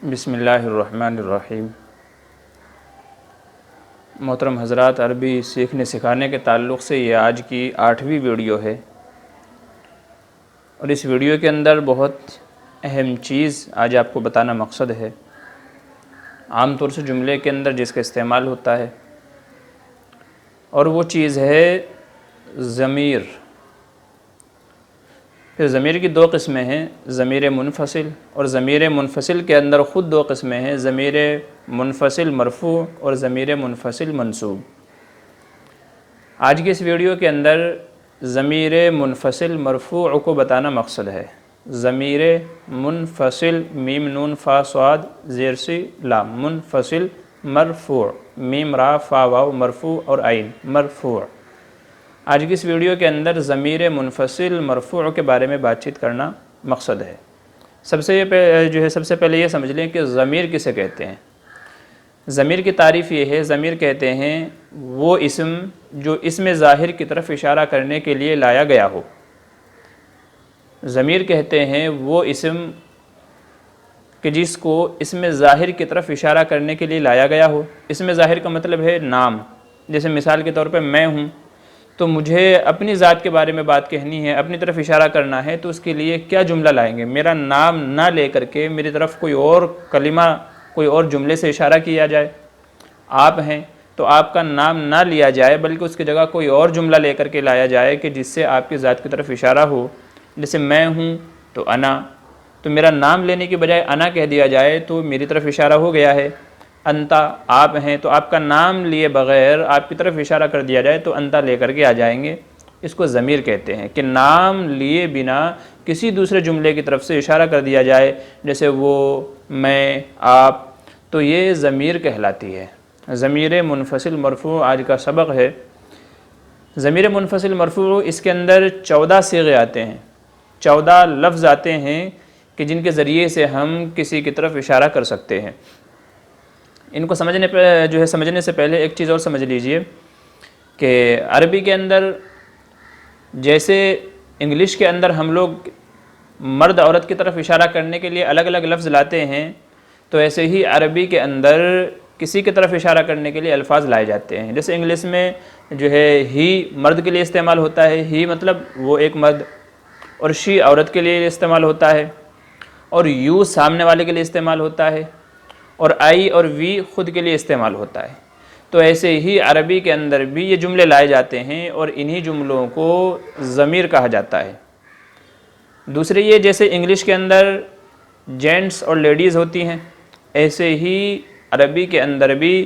بسم اللہ الرحمن الرحیم۔ محترم حضرات، عربی سیکھنے سکھانے کے تعلق سے یہ آج کی 8ویں ویڈیو ہے، اور اس ویڈیو کے اندر بہت اہم چیز آج آپ کو بتانا مقصد ہے۔ عام طور سے جملے کے اندر جس کا استعمال ہوتا ہے، اور وہ چیز ہے ضمیر۔ پھر ضمیر کی 2 قسمیں ہیں، ضمیر منفصل، اور ضمیر منفصل کے اندر خود 2 قسمیں ہیں، ضمیر منفصل مرفوع اور ضمیر منفصل منصوب۔ آج کی اس ویڈیو کے اندر ضمیر منفصل مرفوع کو بتانا مقصد ہے۔ ضمیر منفصل میم نون فا صاد زیر سی لام، منفصل مرفوع میم را فا واو مرفوع اور عین مرفوع۔ آج کی اس ویڈیو کے اندر ضمیر منفصل مرفوع کے بارے میں بات چیت کرنا مقصد ہے۔ سب سے پہلے یہ سمجھ لیں کہ ضمیر کسے کہتے ہیں۔ ضمیر کی تعریف یہ ہے، ضمیر کہتے ہیں وہ اسم جو اسم ظاہر کی طرف اشارہ کرنے کے لیے لایا گیا ہو۔ ضمیر کہتے ہیں وہ اسم کہ جس کو اسم ظاہر کی طرف اشارہ کرنے کے لیے لایا گیا ہو۔ اسم ظاہر کا مطلب ہے نام۔ جیسے مثال کے طور پہ میں ہوں، تو مجھے اپنی ذات کے بارے میں بات کہنی ہے، اپنی طرف اشارہ کرنا ہے، تو اس کے لیے کیا جملہ لائیں گے؟ میرا نام نہ لے کر کے میری طرف کوئی اور کلمہ، کوئی اور جملے سے اشارہ کیا جائے۔ آپ ہیں تو آپ کا نام نہ لیا جائے، بلکہ اس کی جگہ کوئی اور جملہ لے کر کے لایا جائے کہ جس سے آپ کی ذات کی طرف اشارہ ہو۔ جیسے میں ہوں تو انا، تو میرا نام لینے کی بجائے انا کہہ دیا جائے تو میری طرف اشارہ ہو گیا ہے۔ انتا، آپ ہیں تو آپ کا نام لیے بغیر آپ کی طرف اشارہ کر دیا جائے تو انتا لے کر کے آ جائیں گے۔ اس کو ضمیر کہتے ہیں کہ نام لیے بنا کسی دوسرے جملے کی طرف سے اشارہ کر دیا جائے، جیسے وہ، میں، آپ، تو یہ ضمیر کہلاتی ہے۔ ضمیر منفصل مرفوع آج کا سبق ہے۔ ضمیر منفصل مرفوع، اس کے اندر 14 صیغے آتے ہیں، 14 لفظ آتے ہیں کہ جن کے ذریعے سے ہم کسی کی طرف اشارہ کر سکتے ہیں۔ ان کو سمجھنے سے پہلے ایک چیز اور سمجھ لیجئے کہ عربی کے اندر جیسے انگلش کے اندر ہم لوگ مرد عورت کی طرف اشارہ کرنے کے لیے الگ الگ لفظ لاتے ہیں، تو ایسے ہی عربی کے اندر کسی کی طرف اشارہ کرنے کے لیے الفاظ لائے جاتے ہیں۔ جیسے انگلش میں ہی مرد کے لیے استعمال ہوتا ہے، ہی مطلب وہ ایک مرد، اور شی عورت کے لیے استعمال ہوتا ہے، اور یو سامنے والے کے لیے استعمال ہوتا ہے، اور آئی اور وی خود کے لیے استعمال ہوتا ہے۔ تو ایسے ہی عربی کے اندر بھی یہ جملے لائے جاتے ہیں، اور انہی جملوں کو ضمیر کہا جاتا ہے۔ دوسرے یہ، جیسے انگلش کے اندر جینٹس اور لیڈیز ہوتی ہیں، ایسے ہی عربی کے اندر بھی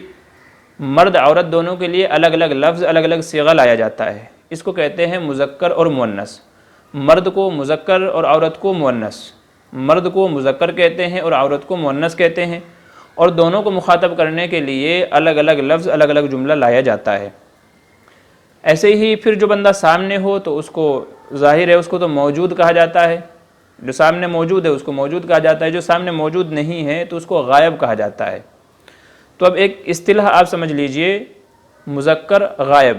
مرد عورت دونوں کے لیے الگ الگ لفظ، الگ الگ صیغہ لایا جاتا ہے۔ اس کو کہتے ہیں مذکر اور مؤنث۔ مرد کو مذکر اور عورت کو مؤنث۔ مرد کو مذکر کہتے ہیں اور عورت کو مؤنث کہتے ہیں، اور دونوں کو مخاطب کرنے کے لیے الگ الگ لفظ، الگ الگ جملہ لایا جاتا ہے۔ ایسے ہی پھر جو بندہ سامنے ہو تو اس کو ظاہر ہے، اس کو تو موجود کہا جاتا ہے۔ جو سامنے موجود ہے اس کو موجود کہا جاتا ہے، جو سامنے موجود نہیں ہے تو اس کو غائب کہا جاتا ہے۔ تو اب ایک اصطلاح آپ سمجھ لیجئے، مذکر غائب،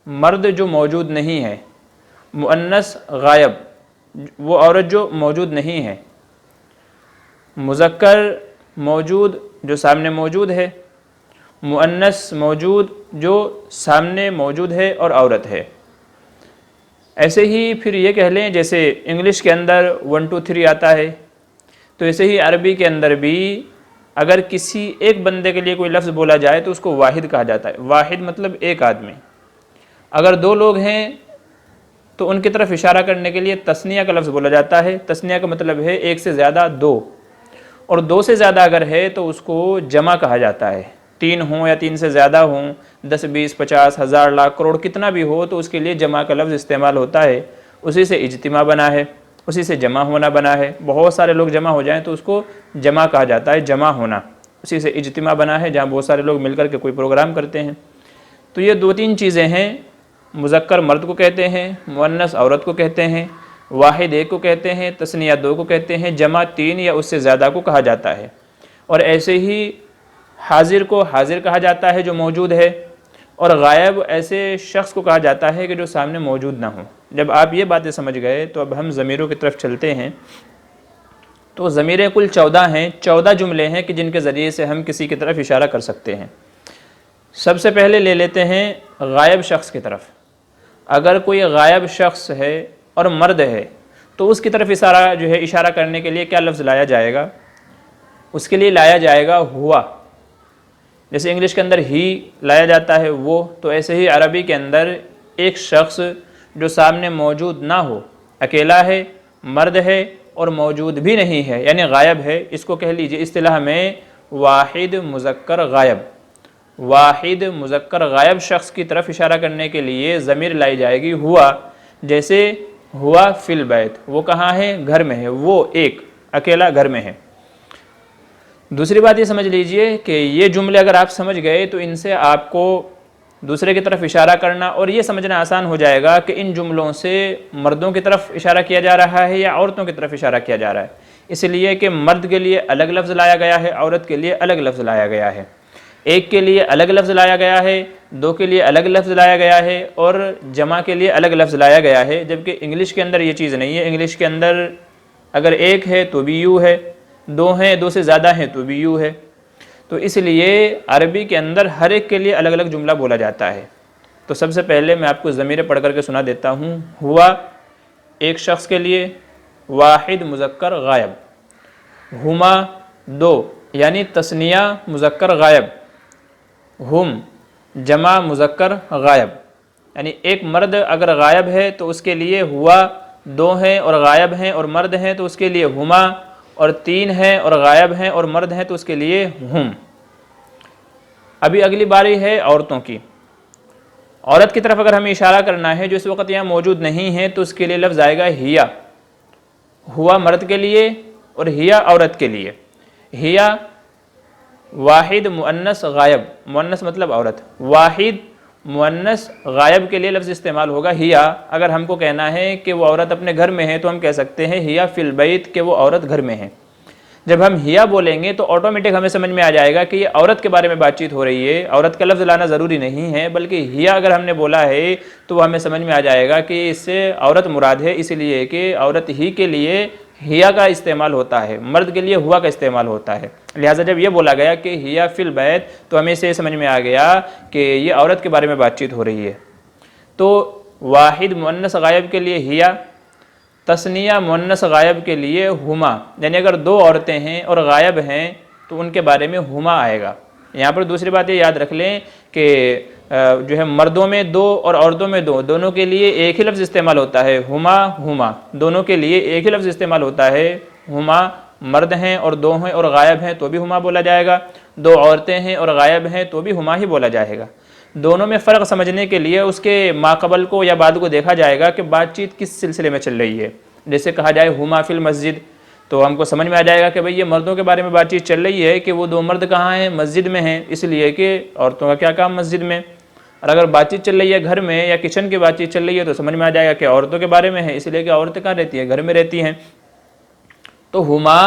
مرد جو موجود نہیں ہے، مؤنث غائب، وہ عورت جو موجود نہیں ہے، مذکر موجود جو سامنے موجود ہے، مؤنث موجود جو سامنے موجود ہے اور عورت ہے۔ ایسے ہی پھر یہ کہہ لیں، جیسے انگلش کے اندر 1 2 3 آتا ہے، تو ایسے ہی عربی کے اندر بھی اگر کسی ایک بندے کے لیے کوئی لفظ بولا جائے تو اس کو واحد کہا جاتا ہے۔ واحد مطلب ایک آدمی۔ اگر 2 لوگ ہیں تو ان کی طرف اشارہ کرنے کے لیے تثنیہ کا لفظ بولا جاتا ہے۔ تثنیہ کا مطلب ہے ایک سے زیادہ 2، اور 2 سے زیادہ اگر ہے تو اس کو جمع کہا جاتا ہے۔ 3 ہوں یا 3 سے زیادہ ہوں، 10 20 50 1000 لاکھ کروڑ کتنا بھی ہو، تو اس کے لیے جمع کا لفظ استعمال ہوتا ہے۔ اسی سے اجتماع بنا ہے، اسی سے جمع ہونا بنا ہے۔ بہت سارے لوگ جمع ہو جائیں تو اس کو جمع کہا جاتا ہے، جمع ہونا۔ اسی سے اجتماع بنا ہے، جہاں بہت سارے لوگ مل کر کے کوئی پروگرام کرتے ہیں۔ تو یہ 2 3 چیزیں ہیں، مذکر مرد کو کہتے ہیں، مؤنث عورت کو کہتے ہیں، واحد ایک کو کہتے ہیں، تثنیہ 2 کو کہتے ہیں، جمع 3 یا اس سے زیادہ کو کہا جاتا ہے۔ اور ایسے ہی حاضر کو حاضر کہا جاتا ہے جو موجود ہے، اور غائب ایسے شخص کو کہا جاتا ہے کہ جو سامنے موجود نہ ہو۔ جب آپ یہ باتیں سمجھ گئے تو اب ہم ضمیروں کی طرف چلتے ہیں۔ تو ضمیریں کل 14 ہیں، 14 جملے ہیں کہ جن کے ذریعے سے ہم کسی کی طرف اشارہ کر سکتے ہیں۔ سب سے پہلے لے لیتے ہیں غائب شخص کی طرف۔ اگر کوئی غائب شخص ہے اور مرد ہے تو اس کی طرف اشارہ کرنے کے لیے کیا لفظ لایا جائے گا؟ اس کے لیے لایا جائے گا ہوا۔ جیسے انگلش کے اندر ہی لایا جاتا ہے وہ، تو ایسے ہی عربی کے اندر ایک شخص جو سامنے موجود نہ ہو، اکیلا ہے، مرد ہے اور موجود بھی نہیں ہے یعنی غائب ہے، اس کو کہہ لیجئے اصطلاح میں واحد مذکر غائب۔ واحد مذکر غائب شخص کی طرف اشارہ کرنے کے لیے ضمیر لائی جائے گی ہوا، جیسے ہوا فی البیت، وہ کہاں ہے؟ گھر میں ہے، وہ ایک اکیلا گھر میں ہے۔ دوسری بات یہ سمجھ لیجئے کہ یہ جملے اگر آپ سمجھ گئے تو ان سے آپ کو دوسرے کی طرف اشارہ کرنا اور یہ سمجھنا آسان ہو جائے گا کہ ان جملوں سے مردوں کی طرف اشارہ کیا جا رہا ہے یا عورتوں کی طرف اشارہ کیا جا رہا ہے، اس لیے کہ مرد کے لیے الگ لفظ لایا گیا ہے، عورت کے لیے الگ لفظ لایا گیا ہے، ایک کے لیے الگ لفظ لایا گیا ہے، دو کے لیے الگ لفظ لایا گیا ہے اور جمع کے لیے الگ لفظ لایا گیا ہے، جبکہ انگلش کے اندر یہ چیز نہیں ہے۔ انگلش کے اندر اگر ایک ہے تو بھی یو ہے، دو ہیں، دو سے زیادہ ہیں تو بھی یو ہے، تو اس لیے عربی کے اندر ہر ایک کے لیے الگ الگ جملہ بولا جاتا ہے۔ تو سب سے پہلے میں آپ کو ضمیریں پڑھ کر کے سنا دیتا ہوں۔ ہوا ایک شخص کے لیے واحد مذکر غائب، ہما دو یعنی تثنیہ مذکر غائب، ہم جمع مذکر غائب، یعنی ایک مرد اگر غائب ہے تو اس کے لیے ہوا، دو ہیں اور غائب ہیں اور مرد ہیں تو اس کے لیے ہما، اور تین ہیں اور غائب ہیں اور مرد ہیں تو اس کے لیے ہم۔ ابھی اگلی باری ہے عورتوں کی۔ عورت کی طرف اگر ہمیں اشارہ کرنا ہے جو اس وقت یہاں موجود نہیں ہے تو اس کے لیے لفظ آئے گا ہیا۔ ہوا مرد کے لیے اور ہیا عورت کے لیے۔ ہیا واحد مؤنث غائب، مؤنث مطلب عورت، واحد مؤنث غائب کے لیے لفظ استعمال ہوگا ہیا۔ اگر ہم کو کہنا ہے کہ وہ عورت اپنے گھر میں ہے تو ہم کہہ سکتے ہیں ہیا فی البیت، کہ وہ عورت گھر میں ہے۔ جب ہم ہیا بولیں گے تو آٹومیٹک ہمیں سمجھ میں آ جائے گا کہ یہ عورت کے بارے میں بات چیت ہو رہی ہے، عورت کا لفظ لانا ضروری نہیں ہے، بلکہ ہیا اگر ہم نے بولا ہے تو وہ ہمیں سمجھ میں آ جائے گا کہ اس سے عورت مراد ہے، اس لیے کہ عورت ہی کے لیے ہیا کا استعمال ہوتا ہے، مرد کے لیے ہوا کا استعمال ہوتا ہے۔ لہٰذا جب یہ بولا گیا کہ ہیا فی البیت تو ہمیں سے سمجھ میں آ گیا کہ یہ عورت کے بارے میں بات چیت ہو رہی ہے۔ تو واحد مؤنث غائب کے لیے ہیا، تثنیہ مؤنث غائب کے لیے ہما، یعنی اگر دو عورتیں ہیں اور غائب ہیں تو ان کے بارے میں ہما آئے گا۔ یہاں پر دوسری بات یہ یاد رکھ لیں کہ جو ہے مردوں میں دو اور عورتوں میں دو، دونوں کے لیے ایک ہی لفظ استعمال ہوتا ہے، ہما ہما، دونوں کے لیے ایک ہی لفظ استعمال ہوتا ہے، ہما۔ مرد ہیں اور دو ہیں اور غائب ہیں تو بھی ہما بولا جائے گا، دو عورتیں ہیں اور غائب ہیں تو بھی ہما ہی بولا جائے گا۔ دونوں میں فرق سمجھنے کے لیے اس کے ماقبل کو یا بعد کو دیکھا جائے گا کہ بات چیت کس سلسلے میں چل رہی ہے۔ جیسے کہا جائے ہما فی المسجد تو ہم کو سمجھ میں آ جائے گا کہ بھئی یہ مردوں کے بارے میں بات چیت چل رہی ہے کہ وہ دو مرد کہاں ہیں؟ مسجد میں ہیں، اس لیے کہ عورتوں کا کیا کام مسجد میں۔ اور اگر بات چیت چل رہی ہے گھر میں یا کچن کی بات چیت چل رہی ہے تو سمجھ میں آ جائے گا کہ عورتوں کے بارے میں ہے، اس لیے کہ عورتیں کہاں رہتی ہیں؟ گھر میں رہتی ہیں۔ تو ہما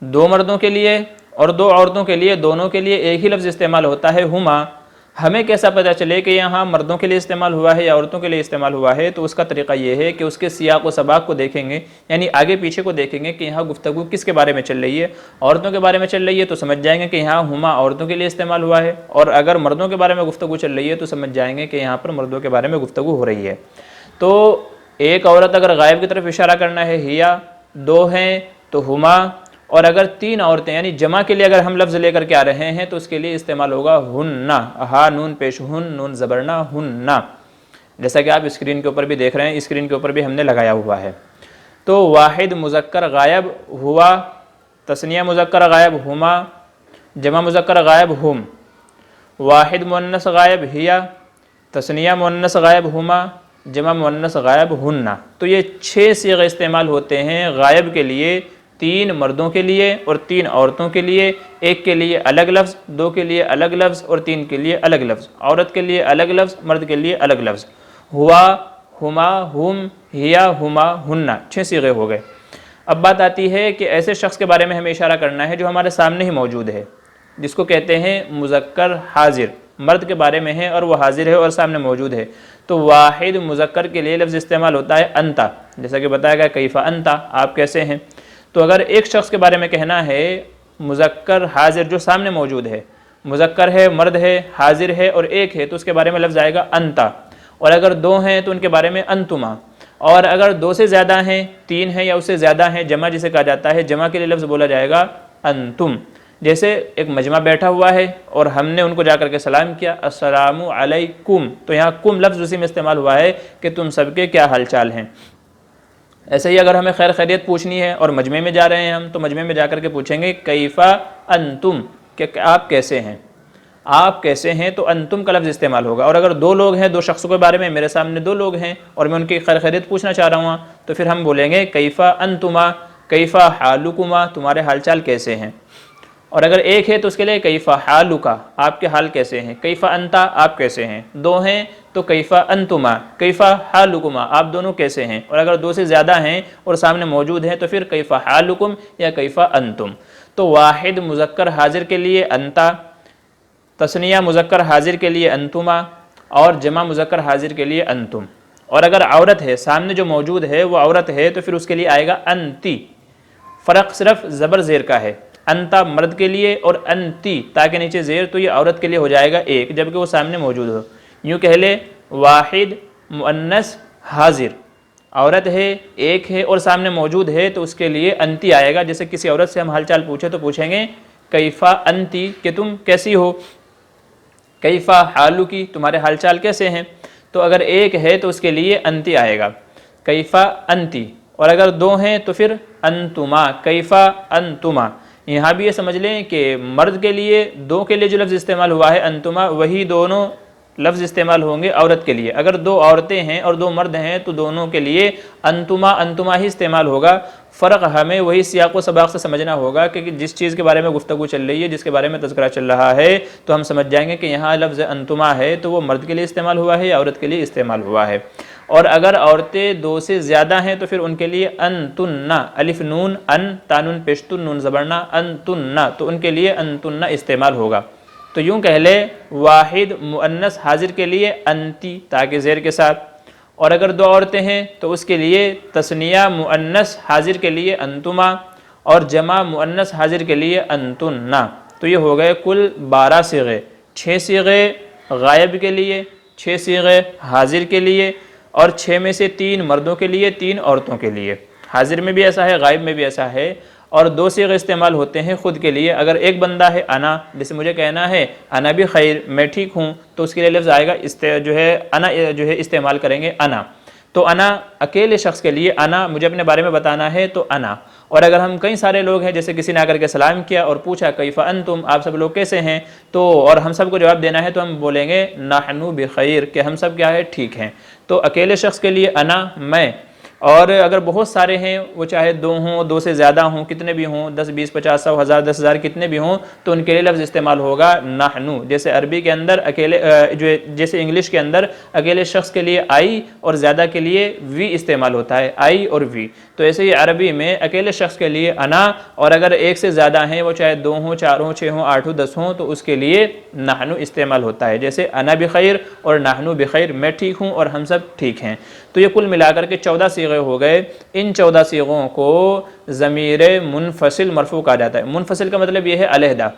دو مردوں کے لیے اور دو عورتوں کے لیے، دونوں کے لیے ایک ہی لفظ استعمال ہوتا ہے ہما۔ ہمیں کیسا پتہ چلے کہ یہاں مردوں کے لیے استعمال ہوا ہے یا عورتوں کے لیے استعمال ہوا ہے؟ تو اس کا طریقہ یہ ہے کہ اس کے سیاق و سباق کو دیکھیں گے، یعنی آگے پیچھے کو دیکھیں گے کہ یہاں گفتگو کس کے بارے میں چل رہی ہے۔ عورتوں کے بارے میں چل رہی ہے تو سمجھ جائیں گے کہ یہاں ہما عورتوں کے لیے استعمال ہوا ہے، اور اگر مردوں کے بارے میں گفتگو چل رہی ہے تو سمجھ جائیں گے کہ یہاں پر مردوں کے بارے میں گفتگو ہو رہی ہے۔ تو ایک عورت اگر غائب کی طرف اشارہ کرنا ہے ہیا، دو ہیں تو ہما، اور اگر تین عورتیں یعنی جمع کے لیے اگر ہم لفظ لے کر کے آ رہے ہیں تو اس کے لیے استعمال ہوگا ہننا، ہا نون پیش ہن، نون زبرنا ہننا، جیسا کہ آپ اسکرین کے اوپر بھی دیکھ رہے ہیں، اسکرین کے اوپر بھی ہم نے لگایا ہوا ہے۔ تو واحد مذکر غائب ہوا، تثنیہ مذکر غائب ہما، جمع مذکر غائب ہم، واحد مؤنث غائب ہیا، تثنیہ مؤنث غائب ہما، جمع مؤنث غائب ہننا۔ تو یہ 6 صیغے استعمال ہوتے ہیں غائب کے لیے، 3 مردوں کے لیے اور 3 عورتوں کے لیے، ایک کے لیے الگ لفظ، دو کے لیے الگ لفظ اور 3 کے لیے الگ لفظ، عورت کے لیے الگ لفظ، مرد کے لیے الگ لفظ۔ ہوا، ہما، ہم، ہیا، ہما، ہننا، 6 صیغے ہو گئے۔ اب بات آتی ہے کہ ایسے شخص کے بارے میں ہمیں اشارہ کرنا ہے جو ہمارے سامنے ہی موجود ہے، جس کو کہتے ہیں مذکر حاضر، مرد کے بارے میں ہے اور وہ حاضر ہے اور سامنے موجود ہے۔ تو واحد مذکر کے لیے لفظ استعمال ہوتا ہے انتا، جیسا کہ بتایا گیا کیفا انتا، آپ کیسے ہیں۔ تو اگر ایک شخص کے بارے میں کہنا ہے مذکر حاضر جو سامنے موجود ہے، مذکر ہے، مرد ہے، حاضر ہے اور ایک ہے، تو اس کے بارے میں لفظ آئے گا انتا، اور اگر دو ہیں تو ان کے بارے میں انتما، اور اگر دو سے زیادہ ہیں، تین ہیں یا اس سے زیادہ ہیں، جمع جسے کہا جاتا ہے، جمع کے لیے لفظ بولا جائے گا انتم۔ جیسے ایک مجمع بیٹھا ہوا ہے اور ہم نے ان کو جا کر کے سلام کیا، السلام علیکم، تو یہاں کم لفظ اسی میں استعمال ہوا ہے کہ تم سب کے کیا حال چال ہیں۔ ایسے ہی اگر ہمیں خیر خیریت پوچھنی ہے اور مجمع میں جا رہے ہیں ہم، تو مجمع میں جا کر کے پوچھیں گے کیفا انتم، کہ آپ کیسے ہیں، آپ کیسے ہیں، تو انتم کا لفظ استعمال ہوگا۔ اور اگر دو لوگ ہیں، دو شخصوں کے بارے میں، میرے سامنے دو لوگ ہیں اور میں ان کی خیر خیریت پوچھنا چاہ رہا ہوں، تو پھر ہم بولیں گے کیفا انتما، کیفا حالکما، تمہارے حال چال کیسے ہیں۔ اور اگر ایک ہے تو اس کے لیے کیفا حالکا، آپ کے حال کیسے ہیں، کیفا انتا، آپ کیسے ہیں۔ دو ہیں تو کیفا انتما، کیفا حالکما، آپ دونوں کیسے ہیں۔ اور اگر دو سے زیادہ ہیں اور سامنے موجود ہیں تو پھر کیفا حالکم یا کیفا انتم۔ تو واحد مذکر حاضر کے لیے انتا، تثنیہ مذکر حاضر کے لیے انتما، اور جمع مذکر حاضر کے لیے انتم۔ اور اگر عورت ہے، سامنے جو موجود ہے وہ عورت ہے، تو پھر اس کے لیے آئے گا انتی۔ فرق صرف زبر زیر کا ہے، انتا مرد کے لیے اور انتی تا کے نیچے زیر، تو یہ عورت کے لیے ہو جائے گا ایک، جبکہ وہ سامنے موجود ہو۔ یوں کہہ لے واحد مؤنث حاضر، عورت ہے، ایک ہے اور سامنے موجود ہے، تو اس کے لیے انتی آئے گا۔ جیسے کسی عورت سے ہم حال چال پوچھیں تو پوچھیں گے کیفا انتی، کہ تم کیسی ہو، کیفا حالکی، تمہارے حال چال کیسے ہیں۔ تو اگر ایک ہے تو اس کے لیے انتی آئے گا، کیفا انتی، اور اگر دو ہیں تو پھر انتما، کیفا انتما۔ یہاں بھی یہ سمجھ لیں کہ مرد کے لیے دو کے لیے جو لفظ استعمال ہوا ہے انتما، وہی دونوں لفظ استعمال ہوں گے عورت کے لیے۔ اگر دو عورتیں ہیں اور دو مرد ہیں تو دونوں کے لیے انتما انتما ہی استعمال ہوگا۔ فرق ہمیں وہی سیاق و سباق سے سمجھنا ہوگا کہ جس چیز کے بارے میں گفتگو چل رہی ہے، جس کے بارے میں تذکرہ چل رہا ہے، تو ہم سمجھ جائیں گے کہ یہاں لفظ انتما ہے تو وہ مرد کے لیے استعمال ہوا ہے یا عورت کے لیے استعمال ہوا ہے۔ اور اگر عورتیں دو سے زیادہ ہیں تو پھر ان کے لیے انتننا، الف نون ان، تانون پیشتن نون زبرنا، انتننا، تو ان کے لیے انتننا استعمال ہوگا۔ تو یوں کہہ لے واحد مؤنث حاضر کے لیے انتی تاکہ زیر کے ساتھ، اور اگر دو عورتیں ہیں تو اس کے لیے تثنیہ مؤنث حاضر کے لیے انتما، اور جمع مؤنث حاضر کے لیے انتننا۔ تو یہ ہو گئے کل 12 صیغے، 6 صیغے غائب کے لیے، 6 صیغے حاضر کے لیے، اور 6 میں سے 3 مردوں کے لیے، 3 عورتوں کے لیے۔ حاضر میں بھی ایسا ہے، غائب میں بھی ایسا ہے۔ اور 2 صیغے استعمال ہوتے ہیں خود کے لیے۔ اگر ایک بندہ ہے انا، جیسے مجھے کہنا ہے انا بھی خیر، میں ٹھیک ہوں، تو اس کے لیے لفظ آئے گا انا استعمال کریں گے انا۔ تو انا اکیلے شخص کے لیے، انا مجھے اپنے بارے میں بتانا ہے تو انا۔ اور اگر ہم کئی سارے لوگ ہیں، جیسے کسی نے آ کر کے سلام کیا اور پوچھا کیف انتم، آپ سب لوگ کیسے ہیں، تو اور ہم سب کو جواب دینا ہے تو ہم بولیں گے نحنو بخیر، کہ ہم سب کیا ہے، ٹھیک ہیں۔ تو اکیلے شخص کے لیے انا، میں، اور اگر بہت سارے ہیں، وہ چاہے 2 ہوں، 2 سے زیادہ ہوں، کتنے بھی ہوں، 10 20 50 100 1000 10,000 کتنے بھی ہوں، تو ان کے لیے لفظ استعمال ہوگا نحنو۔ جیسے عربی کے اندر اکیلے جیسے انگلش کے اندر اکیلے شخص کے لیے آئی اور زیادہ کے لیے وی استعمال ہوتا ہے، آئی اور وی، تو ایسے ہی عربی میں اکیلے شخص کے لیے انا، اور اگر ایک سے زیادہ ہیں، وہ چاہے 2 ہوں، 4 ہوں، 6 ہوں، 8 ہوں، 10 ہوں، تو اس کے لیے نحنو استعمال ہوتا ہے۔ جیسے انا بخیر اور نحنو بخیر، میں ٹھیک ہوں اور ہم سب ٹھیک ہیں۔ تو یہ کل ملا کر کے 14 صیغے ہو گئے۔ ان 14 صیغوں کو ضمیر منفصل مرفوع کہا جاتا ہے۔ منفصل کا مطلب یہ ہے علیحدہ،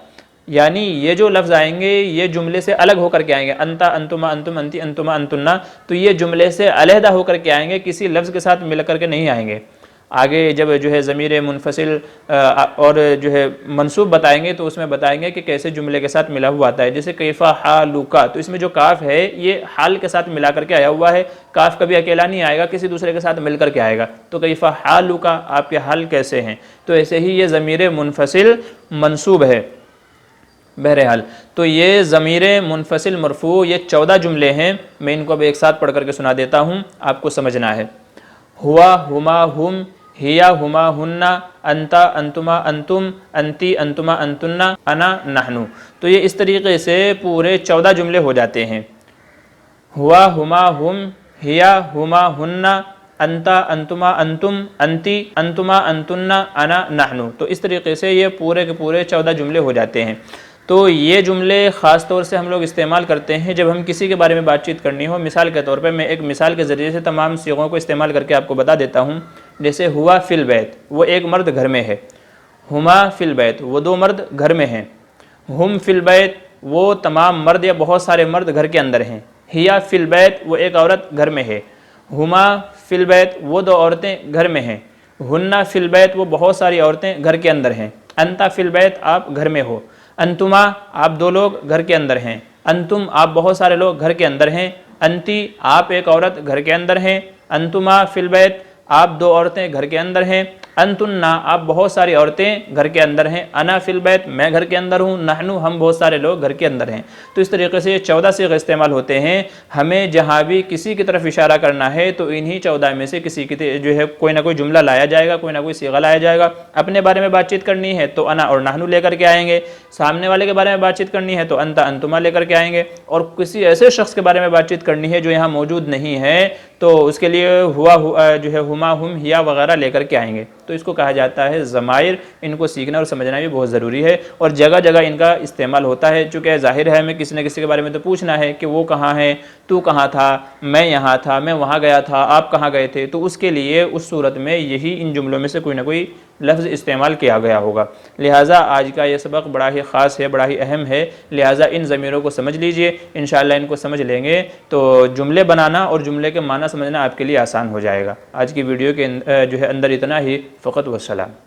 یعنی یہ جو لفظ آئیں گے یہ جملے سے الگ ہو کر کے آئیں گے، انتا انتما انتم انتی انتما انتنا، تو یہ جملے سے علیحدہ ہو کر کے آئیں گے، کسی لفظ کے ساتھ مل کر کے نہیں آئیں گے۔ آگے جب ضمیر منفصل اور منصوب بتائیں گے تو اس میں بتائیں گے کہ کیسے جملے کے ساتھ ملا ہوا آتا ہے۔ جیسے کیفا حالکا، تو اس میں جو کاف ہے یہ حال کے ساتھ ملا کر کے آیا ہوا ہے، کاف کبھی اکیلا نہیں آئے گا، کسی دوسرے کے ساتھ مل کر کے آئے گا۔ تو کیفا حالکا، آپ کے حال کیسے ہیں، تو ایسے ہی یہ ضمیر منفصل منصوب ہے۔ بہرحال تو یہ ضمیر منفصل مرفوع، یہ 14 جملے ہیں، میں ان کو اب ایک ساتھ پڑھ کر کے سنا دیتا ہوں، آپ کو سمجھنا ہے۔ ہوا، ہما، ہم، ہیا، ہما، ہننا، انتا، انتما، انتم، انتی، انتما، انتنا، انا، نحنو۔ تو یہ اس طریقے سے پورے 14 جملے ہو جاتے ہیں۔ ہوا، ہما، ہم، ہیا، ہما، ہننا، انتا، انتما، انتم، انتی، انتما، انتنا، انا، نحنو۔ تو اس طریقے سے یہ پورے کے پورے 14 جملے ہو جاتے ہیں۔ تو یہ جملے خاص طور سے ہم لوگ استعمال کرتے ہیں جب ہم کسی کے بارے میں بات چیت کرنی ہو۔ مثال کے طور پہ میں ایک مثال کے ذریعے سے تمام صیغوں کو استعمال کر کے آپ کو بتا دیتا ہوں۔ جیسے ہوا فی البیت، وہ ایک مرد گھر میں ہے، ہما فی البیت، وہ دو مرد گھر میں ہیں، ہم فی البیت، وہ تمام مرد یا بہت سارے مرد گھر کے اندر ہیں، ہیا فی البیت، وہ ایک عورت گھر میں ہے، ہما فی البیت، وہ دو عورتیں گھر میں ہیں، ہننا فی البیت، وہ بہت ساری عورتیں گھر کے اندر ہیں، انتا فی البیت، آپ گھر میں ہو، انتما، آپ دو لوگ گھر کے اندر ہیں، انتم، آپ بہت سارے لوگ گھر کے اندر ہیں، انتی، آپ ایک عورت گھر کے اندر ہیں، انتما فی البیت، آپ دو عورتیں گھر کے اندر ہیں، انتنا، آپ بہت ساری عورتیں گھر کے اندر ہیں، انا فی البیت، میں گھر کے اندر ہوں، نحنو، ہم بہت سارے لوگ گھر کے اندر ہیں۔ تو اس طریقے سے یہ 14 صیغے استعمال ہوتے ہیں۔ ہمیں جہاں بھی کسی کی طرف اشارہ کرنا ہے تو انہی 14 میں سے کسی کی جو ہے کوئی نہ کوئی جملہ لایا جائے گا، کوئی نہ کوئی صیغہ لایا جائے گا۔ اپنے بارے میں بات چیت کرنی ہے تو انا اور نحنو لے کر کے آئیں گے، سامنے والے کے بارے میں بات چیت کرنی ہے تو انتا انتما لے کر کے آئیں گے، اور کسی ایسے شخص کے بارے میں بات چیت کرنی ہے جو یہاں موجود نہیں ہے تو اس کے لیے ہوا جو ہے ہما، ہم، ہیا وغیرہ لے کر کے آئیں گے۔ تو اس کو کہا جاتا ہے ضمائر۔ ان کو سیکھنا اور سمجھنا بھی بہت ضروری ہے، اور جگہ جگہ ان کا استعمال ہوتا ہے۔ چونکہ ظاہر ہے ہمیں کسی نہ کسی کے بارے میں تو پوچھنا ہے کہ وہ کہاں ہے، تو کہاں تھا، میں یہاں تھا، میں وہاں گیا تھا، آپ کہاں گئے تھے، تو اس کے لیے اس صورت میں یہی ان جملوں میں سے کوئی نہ کوئی لفظ استعمال کیا گیا ہوگا۔ لہٰذا آج کا یہ سبق بڑا ہی خاص ہے، بڑا ہی اہم ہے، لہٰذا ان ضمیروں کو سمجھ لیجئے۔ انشاءاللہ ان کو سمجھ لیں گے تو جملے بنانا اور جملے کے معنی سمجھنا آپ کے لیے آسان ہو جائے گا۔ آج کی ویڈیو کے جو ہے اندر اتنا ہی، فقط والسلام۔